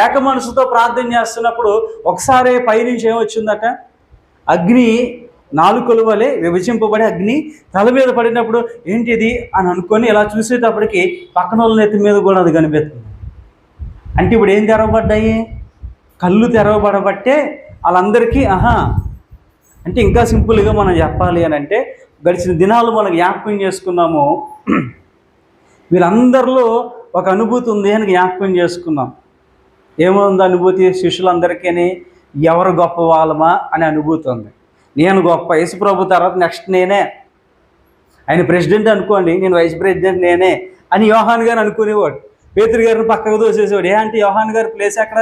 ఏక మనసుతో ప్రార్థన చేస్తున్నప్పుడు ఒకసారి పైనుంచి ఏమొచ్చిందట, అగ్ని నాలుకల వలె విభజింపబడి అగ్ని తల మీద పడినప్పుడు ఏంటిది అని అనుకొని ఇలా చూసేటప్పటికి పక్కన వాళ్ళ నెత్తి మీద కూడా అది కనిపిస్తుంది. అంటే ఇప్పుడు ఏం తెరవబడ్డాయి? కళ్ళు తెరవబడబట్టే వాళ్ళందరికీ అంటే ఇంకా సింపుల్గా మనం చెప్పాలి అని అంటే, గడిచిన దినాలు మనం జ్ఞాపకం చేసుకున్నాము. వీళ్ళందరిలో ఒక అనుభూతి ఉంది అని జ్ఞాపకం చేసుకున్నాం. ఏముంది అనుభూతి? శిష్యులందరికీ ఎవరు గొప్ప వాళ్ళమా అనే అనుభూతి ఉంది. నేను గొప్ప, యేసుప్రభు తర్వాత నెక్స్ట్ నేనే, ఆయన ప్రెసిడెంట్ అనుకోండి, నేను వైస్ ప్రెసిడెంట్ నేనే అని యోహాన్ గారు అనుకునేవాడు. పేతురు గారిని పక్కకు దోసేసేవాడు. అంటే యోహాన్ గారి ప్లేస్ ఎక్కడ?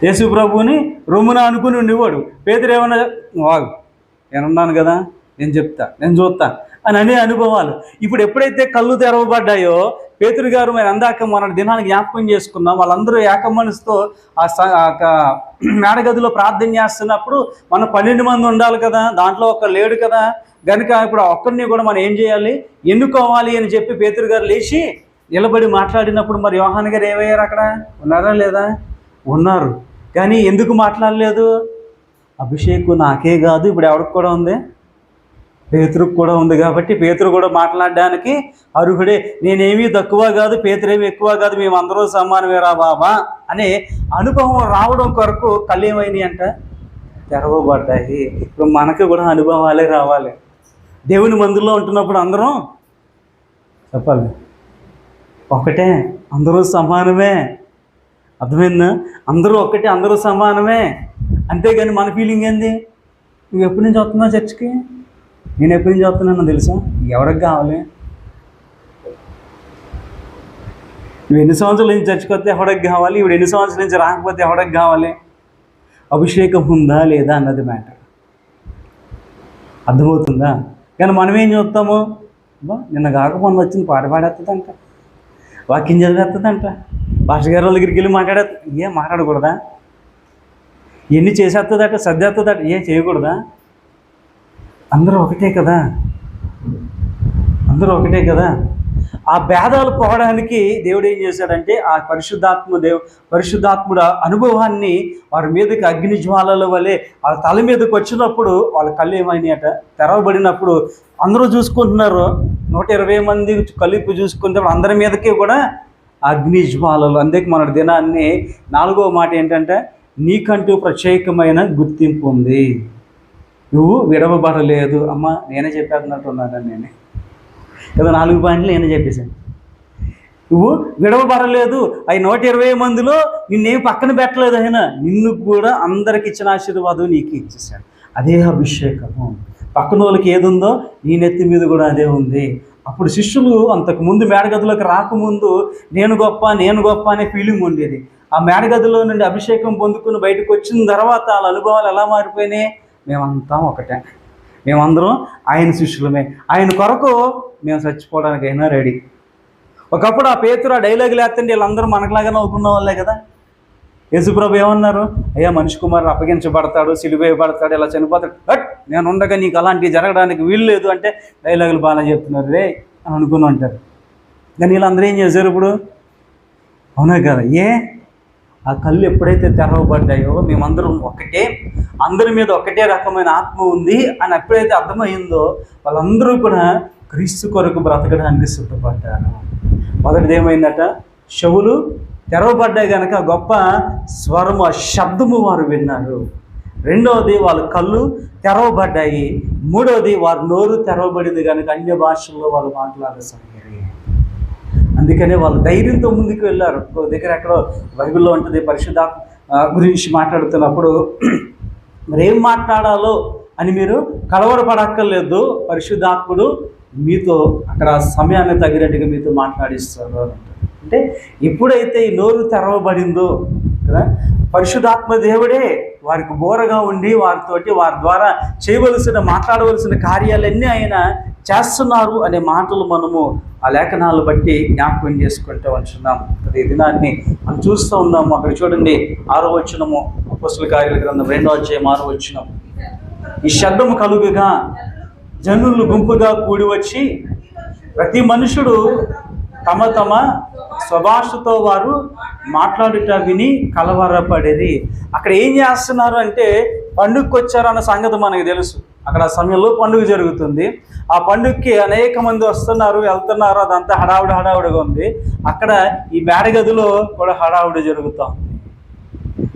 యేసుప్రభుని రొమ్మున అనుకుని ఉండేవాడు. పేతురు ఏమన్నా, వాగు, నేనున్నాను కదా, నేను చెప్తా, నేను చూస్తా అని అనే అనుభవాలు. ఇప్పుడు ఎప్పుడైతే కళ్ళు తెరవబడ్డాయో, పేతురు గారు మరి అందాక మన దినాన్ని జ్ఞాపకం చేసుకున్నాం. వాళ్ళందరూ ఏక మనసుతో మేడగదిలో ప్రార్థన చేస్తున్నప్పుడు మనం 12 మంది ఉండాలి కదా, దాంట్లో ఒక్క లేడు కదా. కనుక ఇప్పుడు ఒక్కరిని కూడా మనం ఏం చేయాలి, ఎన్నుకోవాలి అని చెప్పి పేతురు గారు లేచి నిలబడి మాట్లాడినప్పుడు మరి యోహాన్ గారు ఏమయ్యారు? అక్కడ ఉన్నారా లేదా? ఉన్నారు. కానీ ఎందుకు మాట్లాడలేదు? అభిషేకం నాకే కాదు, ఇప్పుడు ఎవరికి కూడా ఉంది, పేతురుకు కూడా ఉంది. కాబట్టి పేతురు కూడా మాట్లాడడానికి అర్హుడే. నేనేమీ తక్కువ కాదు, పేతురేమీ ఎక్కువ కాదు, మేమందరూ సమానమేరా బాబా అనే అనుభవం రావడం కొరకు కళ్ళు ఏమైనాయి అంట, తెరవబడ్డాయి. ఇప్పుడు మనకు కూడా అనుభవాలే రావాలి. దేవుని మందిరంలో ఉంటున్నప్పుడు అందరం చెప్పాలి, ఒకటే, అందరూ సమానమే. అర్థమైందా? అందరూ ఒకటే, అందరూ సమానమే. అంతేగాని మన ఫీలింగ్ ఏంది? నువ్వు ఎప్పటి నుంచి వస్తున్నావు చర్చికి? నేను ఎప్పటి నుంచి వస్తున్నానో తెలుసా? ఎవరికి కావాలి? నువ్వు ఎన్ని సంవత్సరాల నుంచి చర్చికి వస్తే ఎవరికి కావాలి? ఇప్పుడు ఎన్ని సంవత్సరాల నుంచి రాకపోతే ఎవరికి కావాలి? అభిషేకం ఉందా లేదా అన్నది మ్యాటర్. అర్థమవుతుందా? కానీ మనం ఏం చూస్తాము, నిన్న కాకపోతే వచ్చింది పాట పాడేస్తుందంట, వాక్యం చదివేస్తుందంట, భాష గారి దగ్గరికి వెళ్ళి మాట్లాడేస్తుంది. ఏం మాట్లాడకూడదా? ఎన్ని చేసేస్తుందట, సర్దేస్తుందట, ఏం చేయకూడదా? అందరూ ఒకటే కదా, అందరూ ఒకటే కదా. ఆ భేదాలు పోవడానికి దేవుడు ఏం చేశాడంటే, ఆ పరిశుద్ధాత్ముడు అనుభవాన్ని వారి మీదకి అగ్ని జ్వాలల వలె వాళ్ళ తల మీదకి వచ్చినప్పుడు వాళ్ళ కళ్ళు ఏమైనాయట, తెరవబడినప్పుడు అందరూ చూసుకుంటున్నారు. 120 మంది కలిపి చూసుకుంటే అందరి మీదకి కూడా అగ్ని జ్వాలలు. అందుకే మన దినాన్ని 4వ మాట ఏంటంటే, నీకంటూ ప్రత్యేకమైన గుర్తింపు ఉంది, నువ్వు విడవబడలేదు. అమ్మ నేనే చెప్పేస్తున్నట్టున్నాను, నేనే కదా 4 పాయింట్లు నేనే చెప్పేశాను. నువ్వు విడవబడలేదు. అవి 120 మందిలో నిన్నేం పక్కన పెట్టలేదు. ఆయన నిన్ను కూడా అందరికి ఇచ్చిన ఆశీర్వాదం నీకు ఇచ్చేసాడు. అదే అభిషేకము. పక్కన వాళ్ళకి ఏది ఉందో నీ నెత్తి మీద కూడా అదే ఉంది. అప్పుడు శిష్యులు అంతకుముందు మేడగదిలోకి రాకముందు నేను గొప్ప అనే ఫీలింగ్ ఉండేది. ఆ మేడగదిలో నుండి అభిషేకం పొందుకుని బయటకు వచ్చిన తర్వాత వాళ్ళ అనుభవాలు ఎలా మారిపోయినాయి? మేమంతా ఒకటే, మేమందరం ఆయన శిష్యులమే, ఆయన కొరకు మేము చచ్చిపోవడానికైనా రెడీ. ఒకప్పుడు ఆ పేతురు ఆ డైలాగ్ లేకపోతే వీళ్ళందరూ మనకులాగా నవ్వుకున్న వాళ్ళే కదా. యేసుప్రభు ఏమన్నారు? అయ్యా మనిషి కుమారుడు అప్పగించబడతాడు, సిలువేయబడతాడు, ఇలా చనిపోతాడు, బట్ నేను ఉండగా నీకు అలాంటివి జరగడానికి వీలు లేదు అంటే డైలాగులు బాగా చెప్తున్నారు రే అని అనుకుని ఉంటారు. కానీ వీళ్ళందరూ ఏం చేశారు ఇప్పుడు? అవునా కదా? ఆ కళ్ళు ఎప్పుడైతే తెరవబడ్డాయో, మేమందరం ఒకటే, అందరి మీద ఒకటే రకమైన ఆత్మ ఉంది అని ఎప్పుడైతే అర్థమైందో వాళ్ళందరూ కూడా క్రీస్తు కొరకు బ్రతకడానికి సిద్ధపడ్డారు. మొదటిది ఏమైందట, చెవులు తెరవబడ్డాయి కనుక గొప్ప స్వరము, ఆ శబ్దము వారు విన్నారు. రెండవది వాళ్ళ కళ్ళు తెరవబడ్డాయి. మూడవది వారి నోరు తెరవబడింది కనుక అన్య భాషల్లో వాళ్ళు మాట్లాడసాగారు. అందుకనే వాళ్ళు ధైర్యంతో ముందుకు వెళ్ళారు. దగ్గర ఎక్కడో బైబిల్లో ఉంటుంది, పరిశుద్ధాత్మ గురించి మాట్లాడుతున్నప్పుడు మరి ఏం మాట్లాడాలో అని మీరు కలవరపడక్కర్లేదు, పరిశుద్ధాత్ముడు మీతో అక్కడ సమయాన్ని తగినట్టుగా మీతో మాట్లాడిస్తారు. అంటే ఎప్పుడైతే ఈ నోరు తెరవబడిందో కదా, పరిశుద్ధాత్మ దేవుడే వారికి బోరగా ఉండి వారి ద్వారా మాట్లాడవలసిన కార్యాలన్నీ ఆయన చేస్తున్నారు అనే మాటలు మనము ఆ లేఖనాలు బట్టి జ్ఞాపకం చేసుకుంటూ ఉంటున్నాం. ఈ దినాన్ని మనం చూస్తూ ఉన్నాము. అక్కడ చూడండి 6వ వచనము, అపోస్తలుల కార్యాల గ్రంథం 2వ అధ్యాయం 6వ వచనం. ఈ శబ్దము కలుగుగా జనులు గుంపుగా కూడి వచ్చి ప్రతి మనుషుడు తమ తమ స్వభాషతో వారు మాట్లాడుట విని కలవరపడేది. అక్కడ ఏం చేస్తున్నారు అంటే పండుగకి వచ్చారన్న సంగతి మనకు తెలుసు. అక్కడ ఆ సమయంలో పండుగ జరుగుతుంది. ఆ పండుగకి అనేక మంది వస్తున్నారు, వెళ్తున్నారు. అదంతా హడావుడిగా ఉంది. అక్కడ ఈ మేడగదిలో కూడా హడావుడి జరుగుతాం.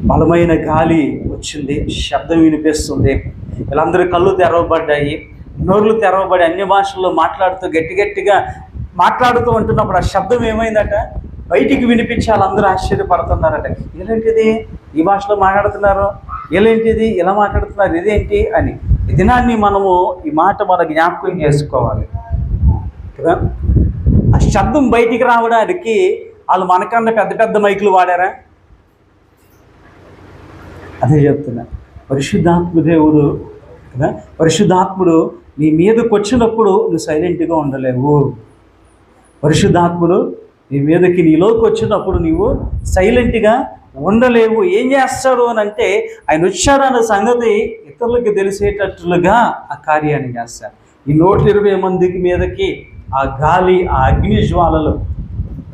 బలమైన గాలి వచ్చింది, శబ్దం వినిపిస్తుంది. వీళ్ళందరూ కళ్ళు తెరవబడ్డాయి, నోర్లు తెరవబడి అన్య భాషల్లో మాట్లాడుతూ గట్టిగా మాట్లాడుతూ ఉంటున్నప్పుడు ఆ శబ్దం ఏమైందట, బయటికి వినిపించి వాళ్ళందరూ ఆశ్చర్యపడుతున్నారట. ఇదేంటిది, ఈ భాషలో మాట్లాడుతున్నారు, ఇదేంటిది, ఇలా మాట్లాడుతున్నారు, ఇదేంటి అని. ఈ దినాన్ని మనము ఈ మాట మన జ్ఞాపకం చేసుకోవాలి కదా. ఆ శబ్దం బయటికి రావడానికి వాళ్ళు మనకన్నా పెద్ద మైకులు వాడారా? అదే చెప్తున్నా. పరిశుద్ధాత్మ దేవుడు కదా, పరిశుద్ధాత్ముడు నీ మీదకి వచ్చినప్పుడు నువ్వు సైలెంట్గా ఉండలేవు. పరిశుద్ధాత్ముడు నీ మీదకి నీలోకి వచ్చినప్పుడు నువ్వు సైలెంట్గా ఉండలేవు. ఏం చేస్తాడు అని అంటే, ఆయన వచ్చాడు అన్న సంగతి ఇతరులకు తెలిసేటట్లుగా ఆ కార్యాన్ని చేస్తాడు. ఈ 120 మందికి మీదకి ఆ గాలి, ఆ అగ్ని జ్వాలలు,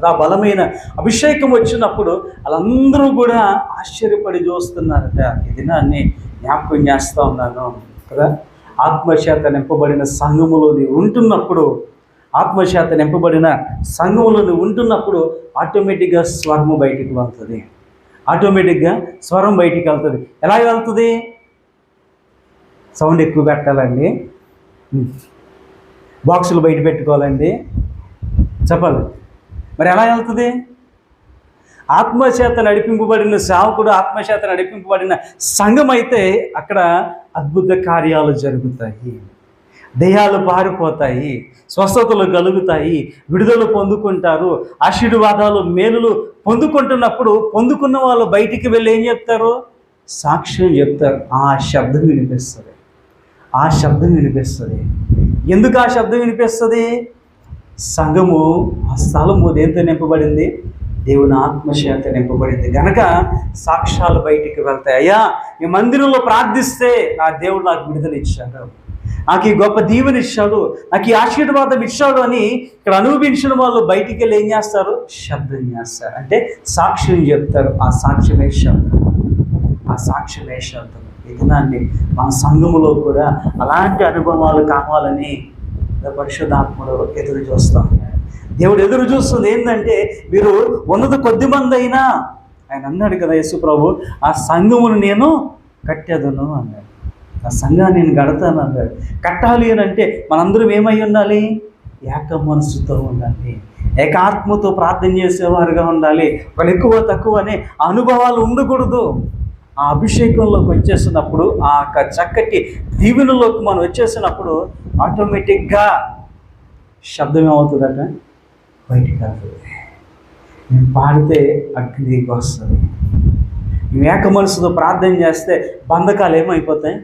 ఆ బలమైన అభిషేకం వచ్చినప్పుడు వాళ్ళందరూ కూడా ఆశ్చర్యపడి చూస్తున్నారట. ఈ దినాన్ని జ్ఞాపకం చేస్తూ ఉన్నాను కదా. ఆత్మచేత నింపబడిన సంఘములోని ఉంటున్నప్పుడు, ఆత్మచేత నింపబడిన సంఘములోని ఉంటున్నప్పుడు ఆటోమేటిక్గా స్వరము బయటికి వెళ్తుంది. ఆటోమేటిక్గా స్వరం బయటికి వెళ్తుంది. ఎలా వెళ్తుంది? సౌండ్ ఎక్కువ పెట్టాలండి, బాక్సులు బయట పెట్టుకోవాలండి, చెప్పాలి. మరి ఎలా వెళ్తుంది? ఆత్మచేత నడిపింపబడిన సేవకుడు, ఆత్మచేత నడిపింపబడిన సంఘం అయితే అక్కడ అద్భుత కార్యాలు జరుగుతాయి, దెయ్యాలు పారిపోతాయి, స్వస్థతలు కలుగుతాయి, విడుదల పొందుకుంటారు, ఆశీర్వాదాలు మేలులు పొందుకుంటున్నప్పుడు పొందుకున్న వాళ్ళు బయటికి వెళ్ళి ఏం చెప్తారు? సాక్ష్యం చెప్తారు. ఆ శబ్దం వినిపిస్తుంది, ఆ శబ్దం వినిపిస్తుంది. ఎందుకు ఆ శబ్దం వినిపిస్తుంది? సంఘము, ఆ స్థలము దేంతో నింపబడింది? దేవుని ఆత్మచేత నింపబడింది కనుక సాక్ష్యాలు బయటికి వెళ్తాయి. అయ్యా, ఈ మందిరంలో ప్రార్థిస్తే నా దేవుడు నాకు విడుదల ఇచ్చాడు, నాకు ఈ గొప్ప దీవెన ఇచ్చాడు, నాకు ఈ ఆశీర్వాదం ఇచ్చాడు అని ఇక్కడ అనుభవించిన వాళ్ళు బయటికి వెళ్ళి ఏం చేస్తారు? శబ్దం చేస్తారు, అంటే సాక్ష్యం చెప్తారు. ఆ సాక్ష్యమే శబ్దం, ఆ సాక్ష్యమే శబ్దం. ఈ దినాన్ని మన సంఘములో కూడా అలాంటి అనుభవాలు కావాలని పరిశుద్ధాత్ముడు ఎదురు చూస్తాం. దేవుడు ఎదురు చూస్తుంది ఏంటంటే, మీరు ఉన్నది కొద్ది మంది అయినా, ఆయన అన్నాడు కదా యేసు ప్రభు, ఆ సంఘమును నేను కట్టేదను అన్నాడు. ఆ సంఘాన్ని నేను కడతాను అన్నాడు. కట్టాలి అని అంటే మనందరం ఏమై ఉండాలి? ఏక మనసుతో ఉండాలి, ఏకాత్మతో ప్రార్థన చేసేవారుగా ఉండాలి. వాళ్ళు ఎక్కువ తక్కువ అనే అనుభవాలు ఉండకూడదు. ఆ అభిషేకంలోకి వచ్చేసినప్పుడు, ఆ చక్కటి దీవెనలోకి మనం వచ్చేసినప్పుడు ఆటోమేటిక్గా శబ్దం ఏమవుతుందట? బయటికి వెళ్తుంది. నేను పాడితే అగ్నికి వస్తుంది. మేము ఏక మనసుతో ప్రార్థన చేస్తే బంధకాలు ఏమైపోతాయి?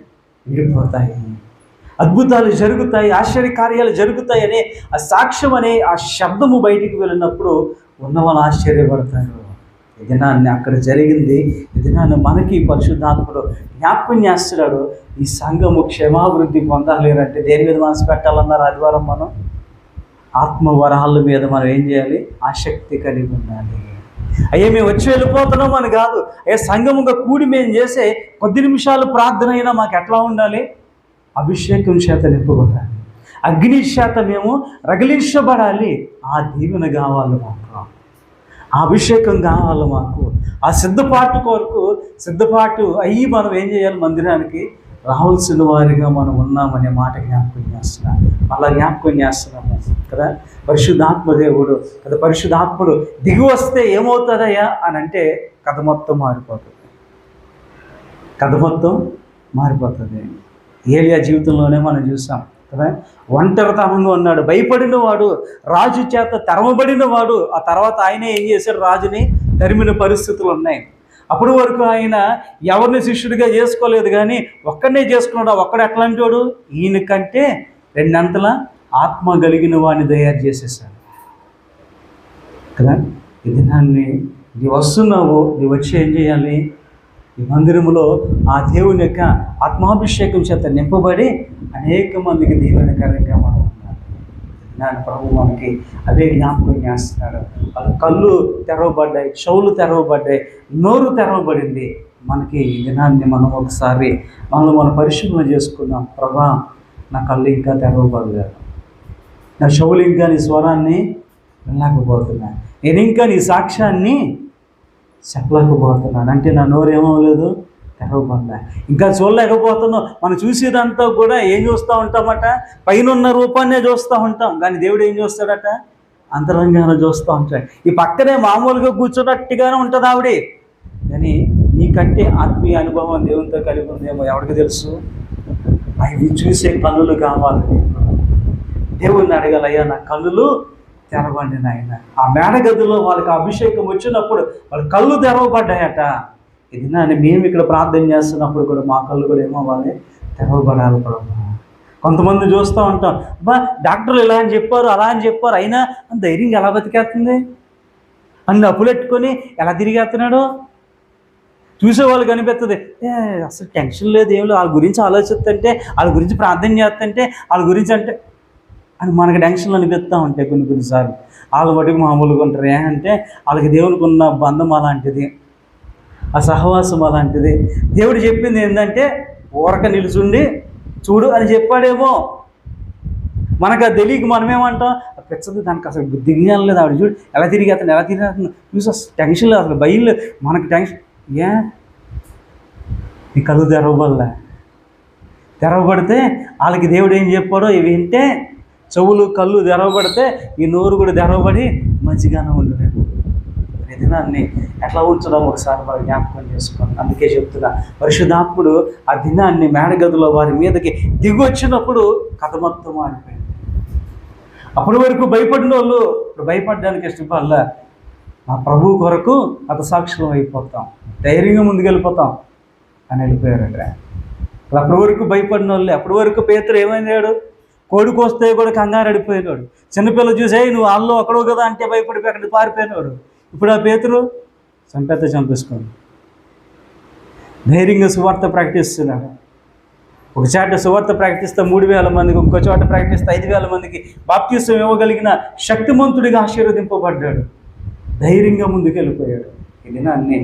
విడిపోతాయి, అద్భుతాలు జరుగుతాయి, ఆశ్చర్యకార్యాలు జరుగుతాయి అనే ఆ సాక్ష్యం అనే ఆ శబ్దము బయటికి వెళ్ళినప్పుడు ఉన్నవాళ్ళు ఆశ్చర్యపడతారు. ఈ దినాన్ని అక్కడ జరిగింది. ఈ దినాన్ని మనకి పరిశుద్ధాత్ముడు జ్ఞాపకం చేస్తున్నాడు. ఈ సంఘము క్షేమాభివృద్ధి పొందాలి అంటే దేని మీద మనసు పెట్టాలన్నారు ఆదివారం? మనం ఆత్మవరాల మీద మనం ఏం చేయాలి? ఆసక్తి కలిగి ఉండాలి. అయ్యే మేము వచ్చి వెళ్ళిపోతున్నాం అని కాదు. సంఘముగా కూడి మేము చేసే కొద్ది నిమిషాలు ప్రార్థన అయినా మాకు ఎట్లా ఉండాలి? అభిషేకం చేత నింపబడాలి, అగ్ని చేత మేము రగిలించబడాలి. ఆ దీవెన కావాలి మాకు, ఆ అభిషేకం కావాలి మాకు. ఆ సిద్ధపాటు అయ్యి మనం ఏం చేయాలి? మందిరానికి రావాల్సిన వారిగా మనం ఉన్నామనే మాట జ్ఞాపకం చేస్తున్నాం. అలా జ్ఞాపకం చేస్తున్నాము కదా. పరిశుద్ధాత్మ దేవుడు కదా, పరిశుద్ధాత్ముడు దిగి వస్తే ఏమవుతుందయ్యా అని అంటే కథ మొత్తం మారిపోతుంది, కథ మొత్తం మారిపోతుంది. ఏలియా జీవితంలోనే మనం చూసాం కదా. ఒంటరితనంగా ఉన్నాడు, భయపడిన వాడు, రాజు చేత తరమబడిన వాడు. ఆ తర్వాత ఆయనే ఏం చేశాడు? రాజుని తరిమిన పరిస్థితులు ఉన్నాయి. అప్పటి వరకు ఆయన ఎవరిని శిష్యుడిగా చేసుకోలేదు, కానీ ఒక్కడనే చేసుకున్నాడు. ఒక్కడు ఎట్లాంటి వాడు? ఈయన కంటే 2 అంతల ఆత్మ కలిగిన వాడిని తయారు చేసేసాడు కదా. ఈ దినాన్ని నీవు వస్తున్నావు, నీవు వచ్చి ఏం చేయాలి? ఈ మందిరంలో ఆ దేవుని యొక్క ఆత్మాభిషేకం చేత నింపబడి అనేక మందికి దీవెనకరంగా మనం ఉండాలి. నాన్న ప్రభు మనకి అవే జ్ఞాపకం చేస్తున్నాడు. వాళ్ళ కళ్ళు తెరవబడ్డాయి, చెవులు తెరవబడ్డాయి, నోరు తెరవబడింది. మనకి ఈ దినాన్ని మనం ఒకసారి మనం పరిశుభ్రం చేసుకుందాం. ప్రభా, నా కళ్ళు ఇంకా తెరవబడలేదు, నా చెవులు ఇంకా నీ స్వరాన్ని వినలేకపోతున్నాను, నేను ఇంకా నీ సాక్ష్యాన్ని చెప్పలేకపోతున్నాను. అంటే నా నోరు ఏమవలేదు, తెరవబడ్డా. ఇంకా చూడలేకపోతున్నాం. మనం చూసేదంతా కూడా ఏం చూస్తూ ఉంటామట, పైన ఉన్న రూపాన్నే చూస్తూ ఉంటాం. కానీ దేవుడు ఏం చూస్తాడట, అంతరంగానే చూస్తూ ఉంటాడు. ఈ పక్కనే మామూలుగా కూర్చున్నట్టుగానే ఉంటుంది ఆవిడే, కానీ నీకంటే ఆత్మీయ అనుభవం దేవునితో కలిగి ఉందేమో ఎవరికి తెలుసు. అవి చూసే కన్నులు కావాలి. దేవుణ్ణి అడగాలయ్యా, నా కన్నులు తెరవండి నాయన. ఆ మేడగదిలో వాళ్ళకి అభిషేకం వచ్చినప్పుడు వాళ్ళ కళ్ళు తెరవబడ్డాయట. ఇది నాని మేము ఇక్కడ ప్రార్థన చేస్తున్నప్పుడు కూడా మా కళ్ళు కూడా ఏమవ్వాలి, తెరవబడాలి ప్రభు. కొంతమంది చూస్తూ ఉంటాం, బా డాక్టర్లు ఇలా అని చెప్పారు, అలా అని చెప్పారు, అయినా ధైర్యంగా ఎలా బతికేస్తుంది, అన్ని అప్పులెట్టుకొని ఎలా తిరిగేస్తున్నాడు. చూసేవాళ్ళు కనిపిస్తుంది, అసలు టెన్షన్ లేదు, ఏం లేదు, వాళ్ళ గురించి ఆలోచిస్తుంటే, వాళ్ళ గురించి ప్రార్థన చేస్తుంటే, వాళ్ళ గురించి అంటే అని మనకు టెన్షన్లు అనిపిస్తూ ఉంటాయి కొన్నిసార్లు. వాళ్ళ మటుకు మామూలుగా ఉంటారు. ఏంటంటే వాళ్ళకి దేవునికి ఉన్న బంధం అలాంటిది, ఆ సహవాసం అలాంటిది. దేవుడు చెప్పింది ఏంటంటే ఊరక నిలుచుండి చూడు అని చెప్పాడేమో. మనకు అది తెలియక మనమేమంటాం, పెచ్చదు, దానికి అసలు దిగిన లేదు, ఆవిడ చూడు ఎలా తిరిగేస్తాను, ఎలా తిరిగేస్తుంది, చూసి అసలు టెన్షన్ లేదు, అసలు భయం లేదు, మనకి టెన్షన్. నీ కళ్ళు తెరవబడితే వాళ్ళకి దేవుడు ఏం చెప్పాడో ఇవి వింటే, చెవులు కళ్ళు తెరవబడితే ఈ నోరు కూడా తెరవబడి మంచిగానే ఉండలేదు. ఈ దినాన్ని ఎట్లా ఉంచడం ఒకసారి వారు జ్ఞాపకం చేసుకోండి. అందుకే చెప్తున్నా, పరిశుద్ధాత్ముడు ఆ దినాన్ని మేడగదిలో వారి మీదకి దిగి వచ్చినప్పుడు కథ మొత్తం మారిపోయింది. అప్పటి వరకు భయపడిన వాళ్ళు ఇప్పుడు భయపడడానికి ఇష్టపడలే. మా ప్రభువు కొరకు హతసాక్షులం అయిపోతాం, ధైర్యంగా ముందుకెళ్ళిపోతాం అని వెళ్ళిపోయారట. అప్పటి వరకు భయపడిన వాళ్ళే. అప్పటి వరకు పేతురు ఏమైనాడు, కోడికి వస్తే కూడా కంగారు అడిపోయినాడు. చిన్నపిల్ల చూసే నువ్వు వాళ్ళు అక్కడో కదా అంటే భయపడిపోయి అక్కడికి పారిపోయినాడు. ఇప్పుడు ఆ పేతురు చంపేసుకోండి, ధైర్యంగా సువార్త ప్రకటిస్తున్నాడు. ఒక చోట సువార్త ప్రకటిస్తే 3000 మందికి, ఇంకో చోట ప్రకటిస్తే 5000 మందికి బాప్తిసం ఇవ్వగలిగిన శక్తిమంతుడిగా ఆశీర్వదింపబడ్డాడు. ధైర్యంగా ముందుకెళ్ళిపోయాడు. ఈ దినాన్ని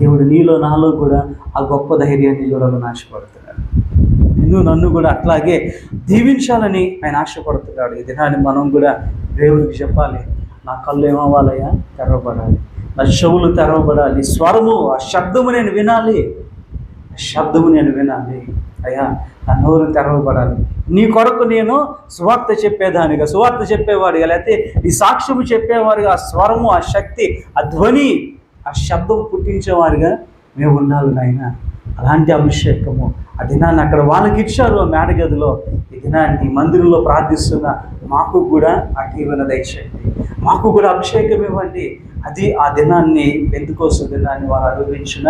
దేవుడు నీలో నాలో కూడా ఆ గొప్ప ధైర్యాన్ని చూడాలని ఆశపడుతున్నాడు. నన్ను కూడా అట్లాగే దీవించాలని ఆయన ఆశపడుతున్నాడు. ఈ దినాన్ని మనం కూడా దేవుడికి చెప్పాలి, నా కళ్ళు ఏమవ్వాలయ్యా, తెరవబడాలి, నా చెవులు తెరవబడాలి, స్వరము ఆ శబ్దము నేను వినాలి, అయ్యా నా నోరు తెరవబడాలి. నీ కొరకు నేను సువార్త చెప్పేదానిగా, సువార్త చెప్పేవాడిగా, లేకపోతే ఈ సాక్ష్యము చెప్పేవాడిగా, ఆ స్వరము, ఆ శక్తి, ఆ ధ్వని, ఆ శబ్దం పుట్టించేవారిగా మేము ఉండాలి నాయన. అలాంటి అభిషేకము ఆ దినాన్ని అక్కడ వాళ్ళకి ఇచ్చారు ఆ మేడగదిలో. ఈ దినాన్ని మందిరంలో ప్రార్థిస్తున్న మాకు కూడా ఆ దీవెన దయచేయండి, మాకు కూడా అభిషేకం ఇవ్వండి. అది ఆ దినాన్ని పెంతెకోస్తు దినాన్ని వారు అనుభవించిన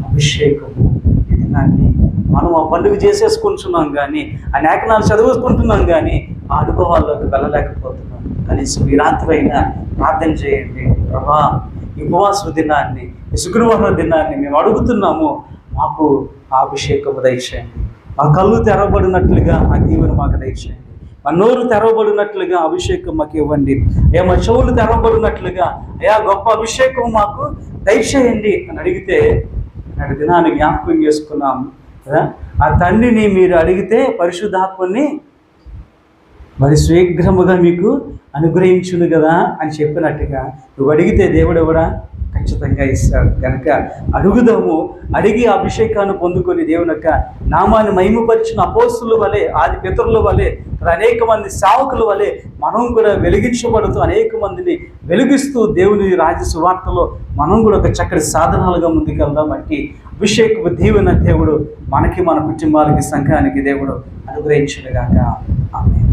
అభిషేకము. ఈ దినాన్ని మనం ఆ పండుగ చేసేసుకుంటున్నాం కానీ, ఆ లేఖనాలు చదువుకుంటున్నాం కానీ ఆ అనుభవాల్లోకి వెళ్ళలేకపోతున్నాం. కనీసం ఈ రాత్రి అయినా ప్రార్థన చేయండి, ప్రభా ఈ ఉపవాస దినాన్ని, ఈ శుక్రవారం దినాన్ని మేము అడుగుతున్నాము, మాకు ఆ అభిషేకము దయచేయండి. మా కళ్ళు తెరవబడినట్లుగా ఆ దీవెన మాకు దయచేయండి. మా నోరు తెరవబడినట్లుగా అభిషేకం మాకు ఇవ్వండి. మా చెవులు తెరవబడినట్లుగా అయా గొప్ప అభిషేకం మాకు దయచేయండి అని అడిగితే, నాటి దినాన్ని జ్ఞాపకం చేసుకున్నాము కదా. ఆ తండ్రిని మీరు అడిగితే పరిశుద్ధాత్మని మరి శీఘ్రముగా మీకు అనుగ్రహించును కదా అని చెప్పినట్టుగా నువ్వు అడిగితే దేవుడు కూడా ఖచ్చితంగా ఇస్తాడు. కనుక అడుగుదాము. అడిగి అభిషేకాన్ని పొందుకొని దేవుని యొక్క నామాన్ని మహిమపరిచిన అపోస్తుల వలె, ఆది పితరుల వలె, అనేక మంది సేవకుల వలె మనం కూడా వెలిగించబడుతూ అనేక మందిని వెలిగిస్తూ దేవుని రాజ్య సువార్తలో మనం కూడా ఒక చక్కటి సాధనాలుగా ముందుకెళ్దాం. అంటే అభిషేకపు దీవెన దేవుడు మనకి, మన కుటుంబాలకి, సంఘానికి దేవుడు అనుగ్రహించునుగాక. ఆమేన్.